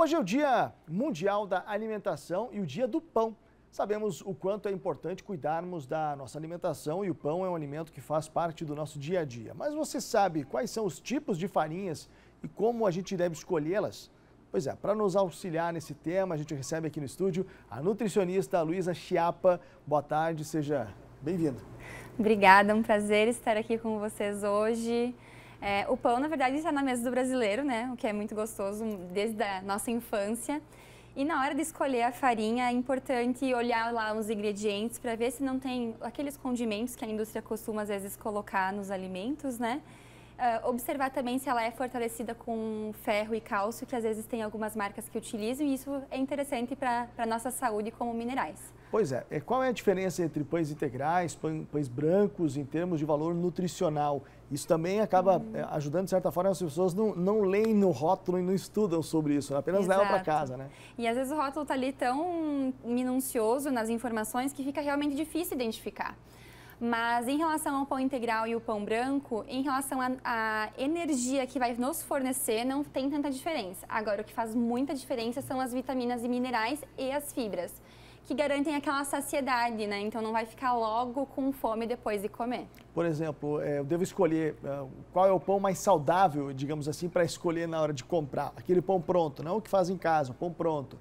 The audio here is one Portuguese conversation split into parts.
Hoje é o Dia Mundial da Alimentação e o Dia do Pão. Sabemos o quanto é importante cuidarmos da nossa alimentação e o pão é um alimento que faz parte do nosso dia a dia. Mas você sabe quais são os tipos de farinhas e como a gente deve escolhê-las? Pois é, para nos auxiliar nesse tema, a gente recebe aqui no estúdio a nutricionista Luísa Chiapa. Boa tarde, seja bem-vinda. Obrigada, é um prazer estar aqui com vocês hoje. O pão, na verdade, está na mesa do brasileiro, né? O que é muito gostoso desde a nossa infância. E na hora de escolher a farinha, é importante olhar lá os ingredientes para ver se não tem aqueles condimentos que a indústria costuma, às vezes, colocar nos alimentos, né? Observar também se ela é fortalecida com ferro e cálcio, que às vezes tem algumas marcas que utilizam, e isso é interessante para a nossa saúde como minerais. Pois é, qual é a diferença entre pães integrais, pães brancos, em termos de valor nutricional? Isso também acaba ajudando, de certa forma, as pessoas não leem no rótulo e não estudam sobre isso, apenas levam para casa, né? E às vezes o rótulo está ali tão minucioso nas informações que fica realmente difícil identificar. Mas em relação ao pão integral e o pão branco, em relação à energia que vai nos fornecer, não tem tanta diferença. Agora, o que faz muita diferença são as vitaminas e minerais e as fibras, que garantem aquela saciedade, né? Então não vai ficar logo com fome depois de comer. Por exemplo, eu devo escolher qual é o pão mais saudável, digamos assim, para escolher na hora de comprar. Aquele pão pronto, não o que faz em casa, o pão pronto.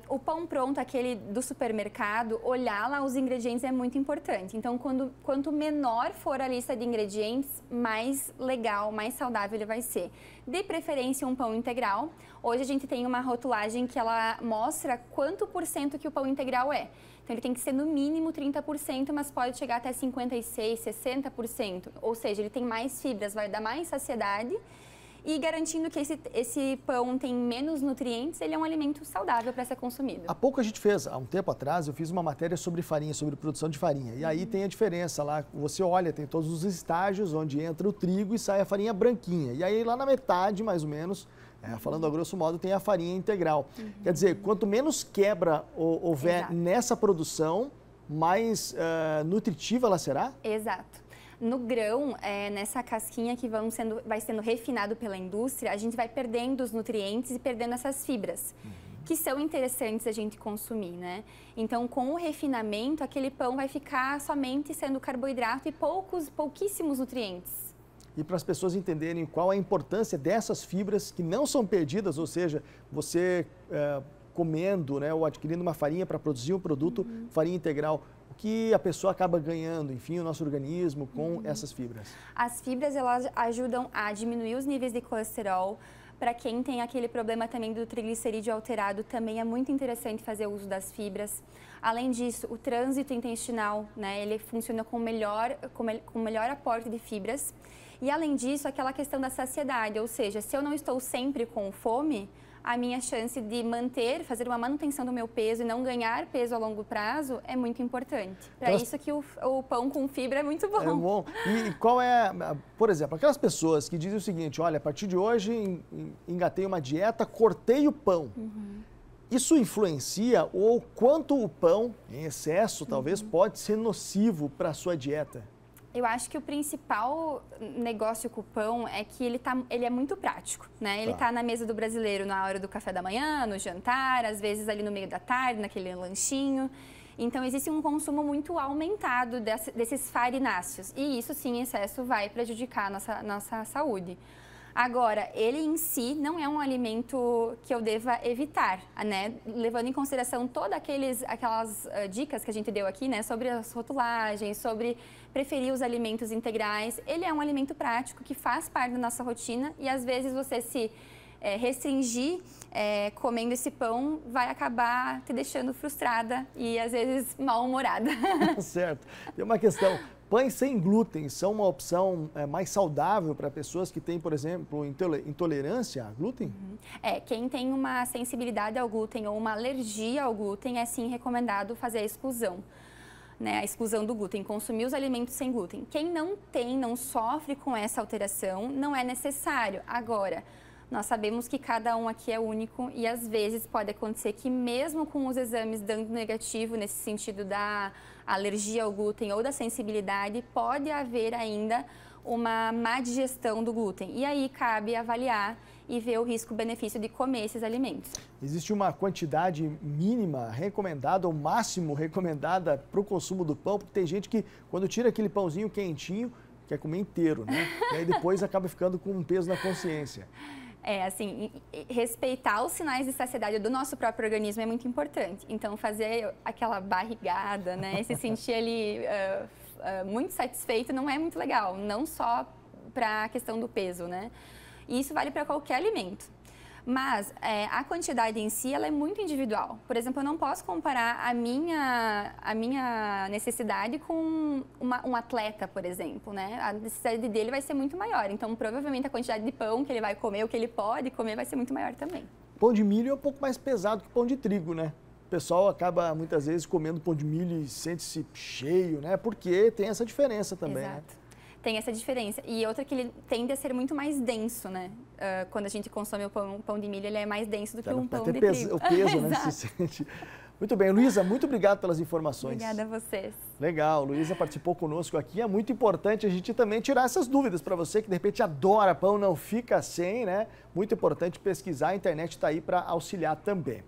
O pão pronto, aquele do supermercado, olhar lá os ingredientes é muito importante. Então, quanto menor for a lista de ingredientes, mais legal, mais saudável ele vai ser. De preferência, um pão integral. Hoje a gente tem uma rotulagem que ela mostra quanto por cento que o pão integral é. Então, ele tem que ser no mínimo 30%, mas pode chegar até 56%, 60%. Ou seja, ele tem mais fibras, vai dar mais saciedade. E garantindo que esse pão tem menos nutrientes, ele é um alimento saudável para ser consumido. Há pouco a gente fez, há um tempo atrás, eu fiz uma matéria sobre farinha, sobre produção de farinha. E aí tem a diferença lá, você olha, tem todos os estágios onde entra o trigo e sai a farinha branquinha. E aí lá na metade, mais ou menos, falando a grosso modo, tem a farinha integral. Quer dizer, quanto menos quebra houver nessa produção, mais nutritiva ela será? Exato. No grão, nessa casquinha que vai sendo refinado pela indústria, a gente vai perdendo os nutrientes e perdendo essas fibras, que são interessantes a gente consumir, né? Então, com o refinamento, aquele pão vai ficar somente sendo carboidrato e pouquíssimos nutrientes. E para as pessoas entenderem qual a importância dessas fibras que não são perdidas, ou seja, você comendo, né, ou adquirindo uma farinha para produzir um produto, farinha integral, o que a pessoa acaba ganhando, enfim, o nosso organismo com essas fibras? As fibras, elas ajudam a diminuir os níveis de colesterol. Para quem tem aquele problema também do triglicerídeo alterado, também é muito interessante fazer uso das fibras. Além disso, o trânsito intestinal, né, ele funciona com melhor aporte de fibras. E além disso, aquela questão da saciedade, ou seja, se eu não estou sempre com fome, a minha chance de fazer uma manutenção do meu peso e não ganhar peso a longo prazo é muito importante. Para isso que o pão com fibra é muito bom. É bom. E qual é, por exemplo, aquelas pessoas que dizem o seguinte, olha, a partir de hoje engatei uma dieta, cortei o pão. Isso influencia ou quanto o pão, em excesso talvez, pode ser nocivo para a sua dieta? Eu acho que o principal negócio com o pão é que ele é muito prático, né? Ele está na mesa do brasileiro na hora do café da manhã, no jantar, às vezes ali no meio da tarde, naquele lanchinho. Então, existe um consumo muito aumentado desses farináceos. E isso, sim, em excesso, vai prejudicar a nossa saúde. Agora, ele em si não é um alimento que eu deva evitar, né? Levando em consideração todas aquelas dicas que a gente deu aqui, né? Sobre as rotulagens, sobre preferir os alimentos integrais. Ele é um alimento prático que faz parte da nossa rotina e às vezes você se restringir comendo esse pão vai acabar te deixando frustrada e às vezes mal-humorada. Certo. Tem uma questão. Pães sem glúten são uma opção mais saudável para pessoas que têm, por exemplo, intolerância a glúten? Quem tem uma sensibilidade ao glúten ou uma alergia ao glúten, é sim recomendado fazer a exclusão. Né, a exclusão do glúten, consumir os alimentos sem glúten. Quem não sofre com essa alteração, não é necessário. Agora, nós sabemos que cada um aqui é único e às vezes pode acontecer que mesmo com os exames dando negativo nesse sentido da alergia ao glúten ou da sensibilidade, pode haver ainda uma má digestão do glúten. E aí cabe avaliar e ver o risco-benefício de comer esses alimentos. Existe uma quantidade mínima recomendada ou máximo recomendada para o consumo do pão? Porque tem gente que, quando tira aquele pãozinho quentinho, quer comer inteiro, né? E aí depois acaba ficando com um peso na consciência. Assim, respeitar os sinais de saciedade do nosso próprio organismo é muito importante. Então, fazer aquela barrigada, né? Se sentir ali muito satisfeito não é muito legal, não só para a questão do peso, né? E isso vale para qualquer alimento. Mas a quantidade em si, ela é muito individual. Por exemplo, eu não posso comparar a minha necessidade com um atleta, por exemplo, né? A necessidade dele vai ser muito maior. Então, provavelmente, a quantidade de pão que ele vai comer, o que ele pode comer, vai ser muito maior também. Pão de milho é um pouco mais pesado que pão de trigo, né? O pessoal acaba, muitas vezes, comendo pão de milho e sente-se cheio, né? Porque tem essa diferença também, Exato. né? Tem essa diferença. E outra que ele tende a ser muito mais denso, né? Quando a gente consome o pão de milho, ele é mais denso do que um pão de trigo. O peso, né? Se sente. Muito bem, Luísa, muito obrigado pelas informações. Obrigada a vocês. Legal, Luísa participou conosco aqui. É muito importante a gente também tirar essas dúvidas para você que de repente adora pão, não fica sem, né? Muito importante pesquisar, a internet está aí para auxiliar também.